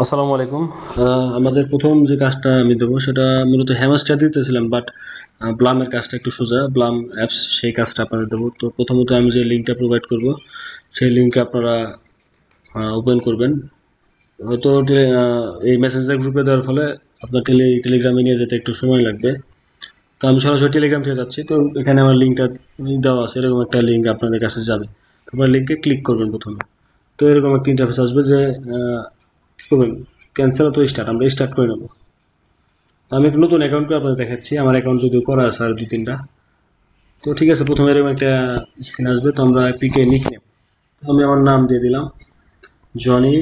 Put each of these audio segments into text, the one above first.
আসসালামু আলাইকুম। আমাদের প্রথম যে কাজটা আমি দেবো সেটা মূলত হ্যামাস্টার দিতেছিলাম, বাট ব্লামের কাজটা একটু সোজা। ব্লাম অ্যাপস সেই কাজটা আপনাদের দেবো। তো প্রথমত আমি যে লিঙ্কটা প্রোভাইড করব সেই লিঙ্কে আপনারা ওপেন করবেন। হয়তো এই মেসেঞ্জার গ্রুপে দেওয়ার ফলে আপনার টেলিগ্রামে নিয়ে যেতে একটু সময় লাগবে। তো আমি সরাসরি টেলিগ্রাম থেকে যাচ্ছি। তো এখানে আমার লিঙ্কটা দেওয়া আছে, এরকম একটা লিঙ্ক আপনাদের কাছে যাবে। আপনার লিঙ্কে ক্লিক করবেন প্রথমে। তো এরকম একটা ইন্টারফেস আসবে যে কি করবেন, ক্যান্সেল অথবা স্টার্ট, আমরা স্টার্ট করে নেবো। তো আমি একটা নতুন অ্যাকাউন্ট করে আপনাদের দেখাচ্ছি, আমার অ্যাকাউন্ট যদিও করা আছে আর 2-3টা। তো ঠিক আছে, প্রথমে এরকম একটা স্ক্রিন আসবে। তো আমরা পিকে নিক নেব, আমি আমার নাম দিয়ে দিলাম জনি।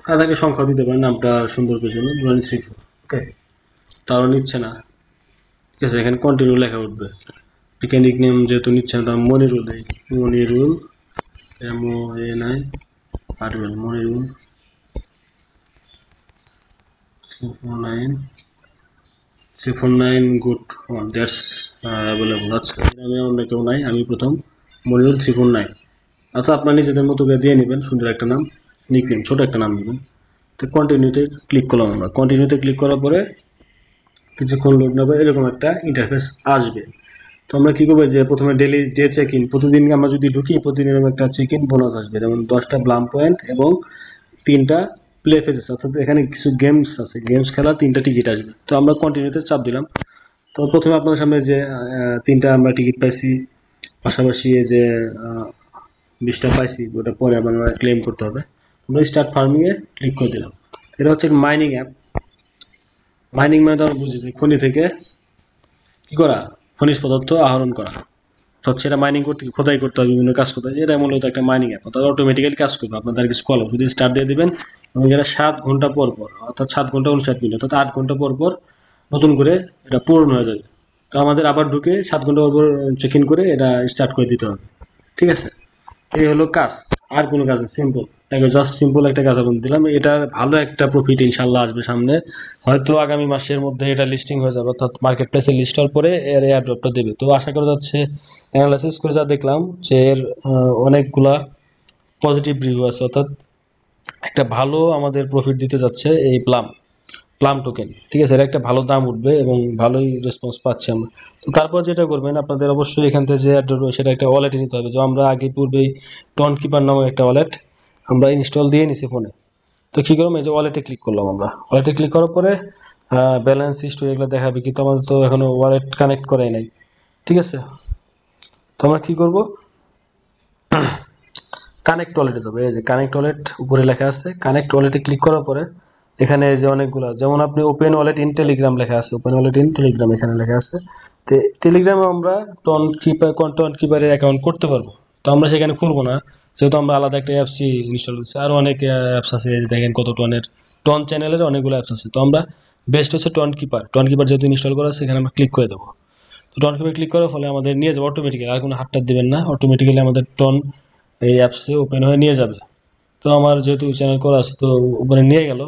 আর একটা সংখ্যা দিতে পারেন নামটা সৌন্দর্যের জন্য, জনি 34। ওকে, তাও নিচ্ছে না। ঠিক আছে, এখানে কন্টিনিউ লেখা উঠবে। পিকে নিক নেম যেহেতু নিচ্ছে না, তার মনিরুল দেয়। Monirul, MONIRUL, Monirul 349 349 good one, that's available. আচ্ছা, আমি অন্য কেউ নাই, আমি প্রথম। মনিরুল 349। আচ্ছা, আপনার নিজেদের মতো করে দিয়ে নেবেন সুন্দর একটা নাম, নিকনেম, ছোট একটা নাম নেবেন। তো কন্টিনিউতে ক্লিক করলাম। আমরা কন্টিনিউতে ক্লিক করার পরে কিছুক্ষণ লোড নেবে, এরকম একটা ইন্টারফেস আসবে। তো আমরা কি করবো, যে প্রথমে ডেলি ডে চেক ইন, প্রতিদিন আমরা যদি ঢুকি প্রতিদিন এরকম একটা চেক ইন বোনাস আসবে, যেমন 10টা ব্লাম পয়েন্ট এবং 3টা প্লে ফেজেস, অর্থাৎ এখানে কিছু গেমস আছে, গেমস খেলা 3টা টিকিট আসবে। তো আমরা কন্টিনিউতে চাপ দিলাম। তো প্রথমে আপনার সামনে যে 3টা আমরা টিকিট পাইছি, পাশাপাশি এই যে 20টা পাইছি, ওটা পরে আবার ক্লেম করতে হবে। আমরা স্টার্ট ফার্মিংয়ে ক্লিক করে দিলাম। এটা হচ্ছে মাইনিং অ্যাপ। মাইনিং মানে তো আমরা বুঝি যে খনি থেকে কি করা, খনিজ পদার্থ আহরণ করা। তো সেটা মাইনিং করতে খোদাই করতে হবে, বিভিন্ন কাজ করতে হবে। এটা মূলত একটা মাইনিং অ্যাপ, অর্থাৎ অটোমেটিক্যালি কাজ করবে, আপনাদের কিছু কল শুধু স্টার্ট দিয়ে দিবেন এবং এটা 7 ঘন্টা পর পর, অর্থাৎ 7 ঘন্টা 59 মিনিট, অর্থাৎ 8 ঘন্টা পর পর নতুন করে এটা পূরণ হয়ে যাবে। তো আমাদের আবার ঢুকে 7 ঘন্টা পর পর চেক ইন করে এটা স্টার্ট করে দিতে হবে। ঠিক আছে, এই হলো কাজ। আর কোনো কাজ নেই, সিম্পল। জাস্ট সিম্পল একটা কাজ আপনাদের দিলাম। এটা ভালো একটা প্রফিট ইনশাল্লাহ আসবে সামনে। হয়তো আগামী মাসের মধ্যে এটা লিস্টিং হয়ে যাবে, অর্থাৎ মার্কেট প্লেসে লিস্ট হওয়ার পরে এর এয়ার ড্রপটা দেবে। তো আশা করা যাচ্ছে, অ্যানালাইসিস করে যা দেখলাম যে এর অনেকগুলা পজিটিভ রিভিউ আছে, অর্থাৎ একটা ভালো আমাদের প্রফিট দিতে যাচ্ছে এই প্লাম প্লাম টোকেন। ঠিক আছে, এর একটা ভালো দাম উঠবে এবং ভালোই রেসপন্স পাচ্ছি আমরা। তো তারপর যেটা করবেন, আপনাদের অবশ্যই এখান থেকে যে অ্যাড সেটা একটা ওয়ালেটে নিতে হবে। যে আমরা আগে পূর্বেই টন কিপার নামে একটা ওয়ালেট আমরা ইনস্টল দিয়ে নিছি ফোনে। তো কী করলাম, এই যে ওয়ালেটে ক্লিক করলাম। আমরা ওয়ালেটে ক্লিক করার পরে ব্যালেন্স হিস্টোরি এগুলো দেখাবে, কিন্তু আমাদের তো এখনো ওয়ালেট কানেক্ট করাই নাই। ঠিক আছে, তো আমরা কী করবো, কানেক্ট ওয়ালেটে যাবো। এই যে কানেক্ট ওয়ালেট উপরে লেখা আছে, কানেক্ট ওয়ালেটে ক্লিক করার পরে এখানে যে অনেকগুলো, যেমন আপনি ওপেন ওয়ালেট ইন টেলিগ্রাম লেখা আছে, ওপেন ওয়ালেট ইন টেলিগ্রাম এখানে লেখা আছে। তো টেলিগ্রামে আমরা টন কিপারের অ্যাকাউন্ট করতে পারবো। তো আমরা সেখানে খুলবো না, যেহেতু আমরা আলাদা একটা অ্যাপসই ইনস্টল করছি। আরও অনেক অ্যাপস আছে, দেখেন কত টনের, টন চ্যানেলের অনেকগুলো অ্যাপস আছে। তো আমরা বেস্ট হচ্ছে টন কিপার যেহেতু ইনস্টল করা আছে, এখানে আমরা ক্লিক করে দেবো। তো টন কিপার ক্লিক করার ফলে আমাদের নিয়ে যাবে অটোমেটিক্যালি, আর কোনো হাতটা দেবেন না, অটোমেটিক্যালি আমাদের টন এই অ্যাপসে ওপেন হয়ে নিয়ে যাবে। তো আমার যেহেতু চ্যানেল করা আছে, তো ওপেনে নিয়ে গেল,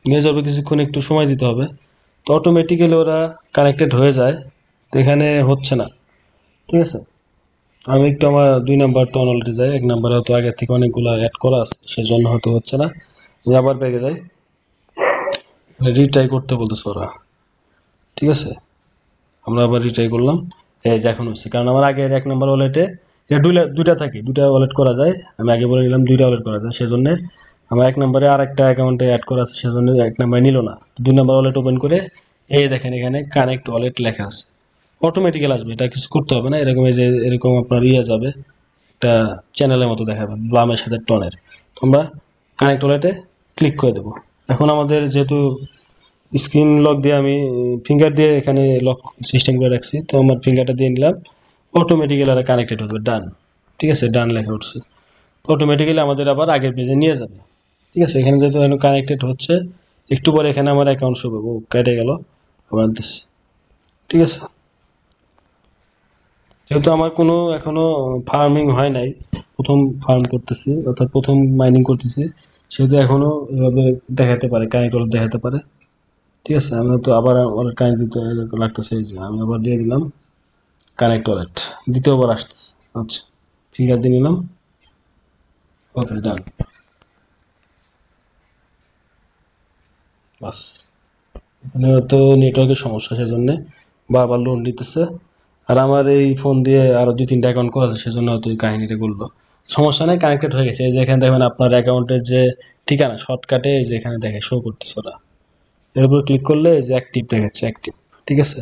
নিয়ে যাবে, কিছুক্ষণ একটু সময় দিতে হবে। তো অটোমেটিক্যালি ওরা কানেক্টেড হয়ে যায়। তো এখানে হচ্ছে না। ঠিক আছে, আমি একটু আমার 2 নাম্বার টন অলরেডি যাই, 1 নাম্বারে হয়তো আগের থেকে অনেকগুলো অ্যাড করা আছে, সেজন্য হয়তো হচ্ছে না। আমি আবার ব্যাগে যাই, রিট্রাই করতে বলতেছে ওরা। ঠিক আছে, আমরা আবার রিট্রাই করলাম। এই যে এখন হচ্ছে, কারণ আমার আগের 1 নাম্বার ওয়ালেটে এটা দুইটা থাকে, দুইটা ওয়ালেট করা যায়। আমি আগে বলে দিলাম 2টা ওয়ালেট করা যায়, সেজন্য আমার 1 নাম্বারে আর একটা অ্যাকাউন্টে অ্যাড করা আছে, সেজন্য 1 নাম্বারে নিল না। 2 নাম্বার ওয়ালেট ওপেন করে এই দেখেন এখানে কানেক্ট ওয়ালেট লেখা আছে, অটোমেটিক্যাল আসবে, এটা কিছু করতে হবে না। এরকম এই যে এরকম আপনার ইয়ে যাবে, একটা চ্যানেলের মতো দেখাবে ব্লামের সাথে টনের। তো আমরা কানেক্ট ওয়ালেটে ক্লিক করে দেবো। এখন আমাদের যেহেতু স্ক্রিন লক দিয়ে আমি ফিঙ্গার দিয়ে এখানে লক সিস্টেম করে রাখছি, তো আমার ফিঙ্গারটা দিয়ে নিলাম, অটোমেটিক্যালি আর কানেক্টেড হবে, ডান। ঠিক আছে, ডান লেখা উঠছে, অটোমেটিক্যালি আমাদের আবার আগের পেজে নিয়ে যাবে। ঠিক আছে, এখানে যেহেতু এখন কানেক্টেড হচ্ছে, একটু পরে এখানে আমার অ্যাকাউন্ট শো করবো, কেটে গেল আবার দিচ্ছি। ঠিক আছে, যেহেতু আমার কোনো এখনো ফার্মিং হয় নাই, প্রথম ফার্ম করতেছি, অর্থাৎ প্রথম মাইনিং করতেছি, সেহেতু এখনো এভাবে দেখাতে পারে, কানেক্ট দেখাতে পারে। ঠিক আছে, আমি তো আবার ওয়ালেট কানেক্ট দিতে লাগতেছে, এই যে আমি আবার দিয়ে দিলাম কানেক্ট ওয়ালেট, দ্বিতীয়বার আসতেছে। আচ্ছা, ফিঙ্গার দিয়ে নিলাম, ওকে ডান, বাস। এখানে তো নেটওয়ার্কের সমস্যা, সেজন্য বারবার লোড নিতেছে। আর আমার এই ফোন দিয়ে আরো 2-3টা অ্যাকাউন্ট করা আছে, সেজন্য হয়তো এই কাহিনীটা করলো। সমস্যা নেই, কানেক্টেড হয়ে গেছে। এই যে এখানে দেখবেন আপনার অ্যাকাউন্টের যে ঠিকানা শর্টকাটে এই যে এখানে দেখে শো করতেছে ওরা। এর উপর ক্লিক করলে এই যে অ্যাক্টিভ দেখাচ্ছে, অ্যাক্টিভ। ঠিক আছে,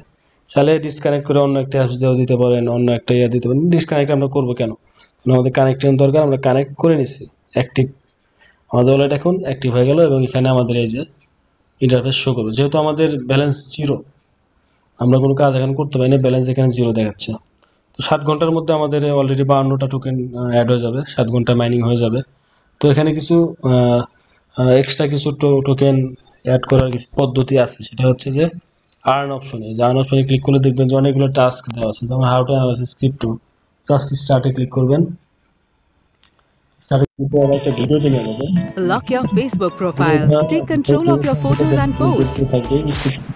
তাহলে ডিসকানেক্ট করে অন্য একটা অ্যাপস দিয়েও দিতে পারেন, অন্য একটা ইয়া দিতে পারেন। ডিসকানেক্ট আমরা করবো কেন? কারণ আমাদের কানেকশন দরকার, আমরা কানেক্ট করে নিছি। অ্যাক্টিভ, আমাদের ওয়ালেট এখন অ্যাক্টিভ হয়ে গেল এবং এখানে আমাদের এই যে ইন্টারফেস শো করবে। যেহেতু আমাদের ব্যালেন্স জিরো, আমরা কোনো কাজ এখন করতে পারি না, ব্যালেন্স এখানে জিরো দেখাচ্ছে। তো 7 ঘন্টার মধ্যে আমাদের অলরেডি 52টা টোকেন অ্যাড হয়ে যাবে, 7 ঘন্টা মাইনিং হয়ে যাবে। তো এখানে কিছু এক্সট্রা কিছু টোকেন অ্যাড করার কিছু পদ্ধতি আছে, সেটা হচ্ছে যে আর্ন অপশনে, যে আর্ন অপশনে ক্লিক করলে দেখবেন যে অনেকগুলো টাস্ক দেওয়া আছে, যেমন how to analysis crypto. Just স্টার্টে ক্লিক করবেন, স্টার্টে ক্লিক করে একটা ভিডিও নিয়ে নেবেন। Lock your Facebook profile. Take control of your photos and posts.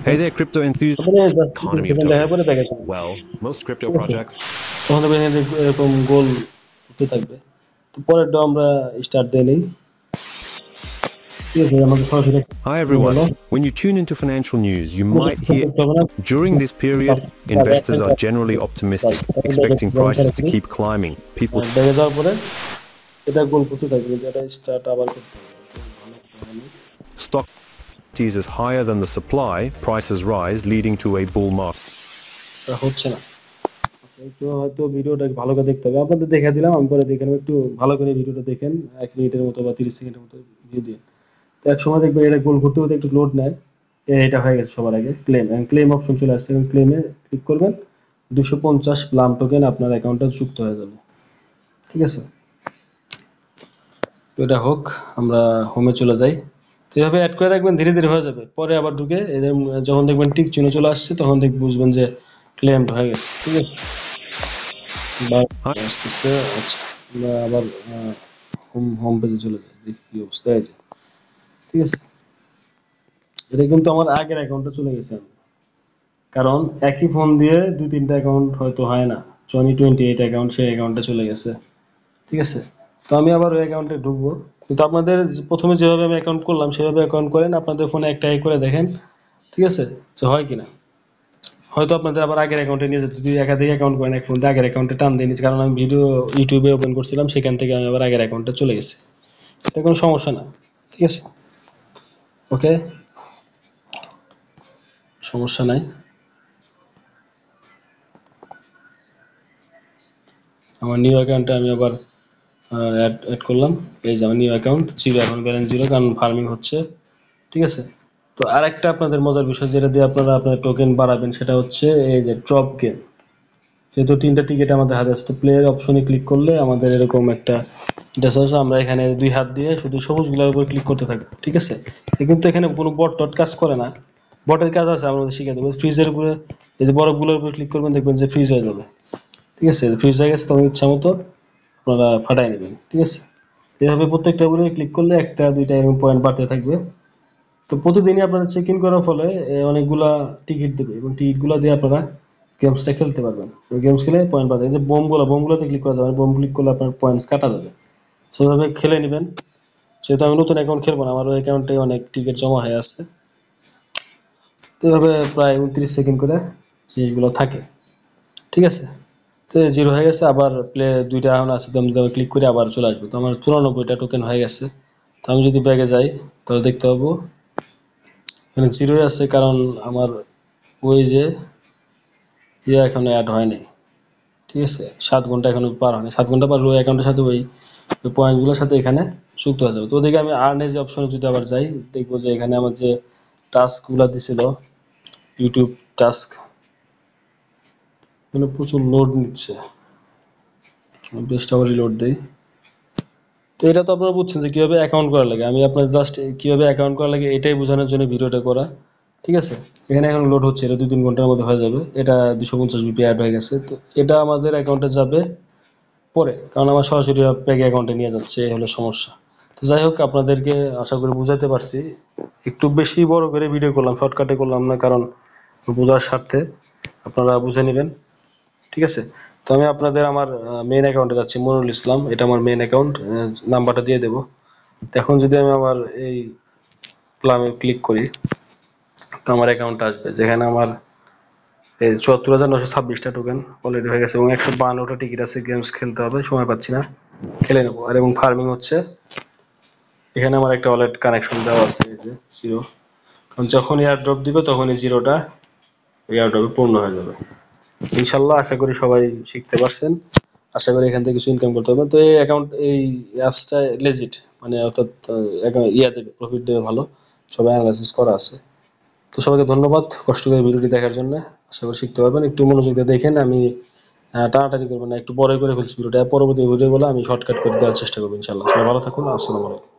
Hey there, crypto enthusiasts. Economy of tokens. Well, most crypto projects. তখন দেখবেন এরকম গোল হতে থাকবে। তো পরেরটা আমরা স্টার্ট দিয়ে নেই। ঠিক আছে, আমাদের সরাসরি Hi everyone. When you tune into financial news, you might hear during this period, investors are generally optimistic, expecting prices to keep climbing. People দেখে যাওয়ার পরে এটা গোল করতে থাকবে, যেটা স্টার্ট আবার করতে হবে। stock is higher than the supply, prices rise, leading to a bull market. এটা হচ্ছে না। আচ্ছা, একটু হয়তো ভিডিওটা ভালো করে দেখতে হবে। আপনাদের দেখা দিলাম, আমি পরে দেখে নেব। একটু ভালো করে ভিডিওটা দেখেন, 1 মিনিটের মতো বা 30 সেকেন্ডের মতো ভিডিও দিন। তো এক সময় দেখবেন এটা গোল করতে করতে একটু লোড নেয়। এটা হয়ে গেছে সবার আগে ক্লেম, এবং ক্লেম অপশন চলে আসছে, এবং ক্লেমে ক্লিক করবেন। 250 প্লাম টোকেন আপনার অ্যাকাউন্টে যুক্ত হয়ে যাবে। ঠিক আছে, তো এটা হোক, আমরা হোমে চলে যাই। তো এইভাবে অ্যাড করে রাখবেন, ধীরে ধীরে হয়ে যাবে। পরে আবার ঢুকে এদের যখন দেখবেন টিক চিহ্ন চলে আসছে, তখন বুঝবেন যে ক্লেমড হয়ে গেছে। ঠিক আছে, বা আসতেছে। আচ্ছা, আমরা আবার হোম পেজে চলে যাই, দেখি কি অবস্থা আছে। ঠিক আছে, এটা কিন্তু আমার আগের অ্যাকাউন্টে চলে গেছে। কারণ একই ফোন দিয়ে 2-3টা অ্যাকাউন্ট হয়তো হয় না। জনি 28 অ্যাকাউন্ট, সেই অ্যাকাউন্টে চলে গেছে। ঠিক আছে, তো আমি আবার ওই অ্যাকাউন্টে ঢুকবো। কিন্তু আপনাদের প্রথমে যেভাবে আমি অ্যাকাউন্ট করলাম সেভাবে অ্যাকাউন্ট করেন, আপনাদের ফোনে একটাই করে দেখেন। ঠিক আছে, যে হয় কিনা। হয়তো আপনাদের আবার আগের অ্যাকাউন্টে নিয়ে যেতে, যদি একাধিক অ্যাকাউন্ট করেন এক ফোন দিয়ে, আগের অ্যাকাউন্টে টান দিয়ে নিচ্ছি। কারণ আমি ভিডিও ইউটিউবে ওপেন করছিলাম, সেখান থেকে আমি আবার আগের অ্যাকাউন্টে চলে গেছি। এটা কোনো সমস্যা না। ঠিক আছে, ওকে, সমস্যা নাই। আমার নিউ অ্যাকাউন্টে আমি আবার অ্যাড করলাম। এই যে আমার নিউ অ্যাকাউন্ট জিরো, এখন ব্যালেন্স জিরো, কারণ ফার্মিং হচ্ছে। ঠিক আছে, তো আরেকটা আপনাদের মজার বিষয় যেটা দিয়ে আপনারা আপনার টোকেন বাড়াবেন, সেটা হচ্ছে এই যে ড্রপ গেম। যেহেতু 3টা টিকিট আমাদের হাতে আছে, তো প্লেয়ার অপশনে ক্লিক করলে আমাদের এরকম একটা ড্যাশ, আমরা এখানে 2 হাত দিয়ে শুধু সবুজগুলোর উপর ক্লিক করতে থাকবো। ঠিক আছে, কিন্তু এখানে কোনো বট টট কাজ করে না। বটের কাজ আছে, আমাদের শিখে দেবো। ফ্রিজের উপরে এই যে বরফগুলোর উপর ক্লিক করবেন, দেখবেন যে ফ্রিজ হয়ে যাবে। ঠিক আছে, ফ্রিজ হয়ে গেছে, তখন ইচ্ছা মতো আপনারা ফাটাই নেবেন। ঠিক আছে, এভাবে প্রত্যেকটা উপরে ক্লিক করলে 1-2টা এরকম পয়েন্ট বাড়তে থাকবে। তো প্রতিদিনই আপনারা চেক ইন করার ফলে অনেকগুলা টিকিট দেবে, এবং টিকিটগুলো দিয়ে আপনারা গেমসটা খেলতে পারবেন। গেমস খেলে পয়েন্ট পাবেন। এই যে বোমগুলোতে ক্লিক করা যাবে, বোম ক্লিক করলে আপনার পয়েন্টস কাটা যাবে। সেভাবে খেলে নেবেন। যেহেতু আমি নতুন অ্যাকাউন্ট খেলবো না, আমার ওই অ্যাকাউন্টে অনেক টিকিট জমা হয়ে আছে। তো এভাবে প্রায় 29 সেকেন্ড করে জিনিসগুলো থাকে। ঠিক আছে, তো জিরো হয়ে গেছে। আবার প্লে 2টা এখন আছে, তো আমি যদি ক্লিক করে আবার চলে আসবো। তো আমার 94টা টোকেন হয়ে গেছে। তো আমি যদি ব্যাগে যাই, তাহলে দেখতে পাবো এখানে জিরোই আছে, কারণ আমার ওই যে এখনো অ্যাড হয়নি। ঠিক আছে, 7 ঘন্টা এখনো পার হয়নি। 7 ঘন্টা পর ওই অ্যাকাউন্টের সাথে ওই পয়েন্টগুলোর সাথে এখানে যুক্ত হয়ে যাবে। তো ওদিকে আমি আর্নে যে অপশনে যদি আবার যাই, দেখবো যে এখানে আমার যে টাস্কগুলো দিছিল, ইউটিউব টাস্ক, এখানে প্রচুর লোড নিচ্ছে। বেস্ট আবার রিলোড দেই। তো এটা তো আপনারা বুঝছেন যে কীভাবে অ্যাকাউন্ট করা লাগে। আমি আপনার জাস্ট কীভাবে অ্যাকাউন্ট করা লাগে এটাই বোঝানোর জন্য ভিডিওটা করা। ঠিক আছে, এখানে এখন লোড হচ্ছে, এটা 2-3 ঘন্টার মধ্যে হয়ে যাবে। এটা 250 জিবি অ্যাড হয়ে গেছে। তো এটা আমাদের অ্যাকাউন্টে যাবে পরে, কারণ আমার সরাসরি ব্যাঙ্ক অ্যাকাউন্টে নিয়ে যাচ্ছে, এই হলো সমস্যা। তো যাই হোক, আপনাদেরকে আশা করি বুঝাতে পারছি। একটু বেশি বড় করে ভিডিও করলাম, শর্টকাটে করলাম না, কারণ বোঝার স্বার্থে আপনারা বুঝে নেবেন। ঠিক আছে, তো আমি আপনাদের আমার মেইন অ্যাকাউন্টে যাচ্ছি, মনিরুল ইসলাম, এটা আমার মেইন অ্যাকাউন্ট, নাম্বারটা দিয়ে দেবো। এখন যদি আমি আমার এই প্লামে ক্লিক করি তো আমার অ্যাকাউন্টটা আসবে, যেখানে আমার এই ৭৪,৯২৬টা টোকেন অলরেডি হয়ে গেছে এবং ১৫২টা টিকিট আছে। গেমস খেলতে হবে, সময় পাচ্ছি না, খেলে নেবো। আর এবং ফার্মিং হচ্ছে, এখানে আমার একটা ওয়ালেট কানেকশন দেওয়া আছে, এই যে 0, কারণ যখন এয়ার ড্রপ দিবে তখনই 0টা এয়ার ড্রপে পূর্ণ হয়ে যাবে। ইনশাল্লাহ আশা করি সবাই শিখতে পারছেন, আশা করি এখান থেকে কিছু ইনকাম করতে পারবেন। তো এই অ্যাকাউন্ট, এই অ্যাপসটা লেজিট, মানে অর্থাৎ ইয়া দেবে, প্রফিট দেবে ভালো, সবাই অ্যানালাইসিস করা আছে। তো সবাইকে ধন্যবাদ কষ্ট করে ভিডিওটি দেখার জন্য, আশা করি শিখতে পারবেন। একটু মনোযোগ দিয়ে দেখেন, আমি টানাটানি করবো না, একটু বড় করে ফেলছি ভিডিওটা, পরবর্তী ভিডিওগুলো আমি শর্টকাট করে দেওয়ার চেষ্টা করবো ইনশাল্লাহ। সবাই ভালো থাকুন, আসসালামু আলাইকুম।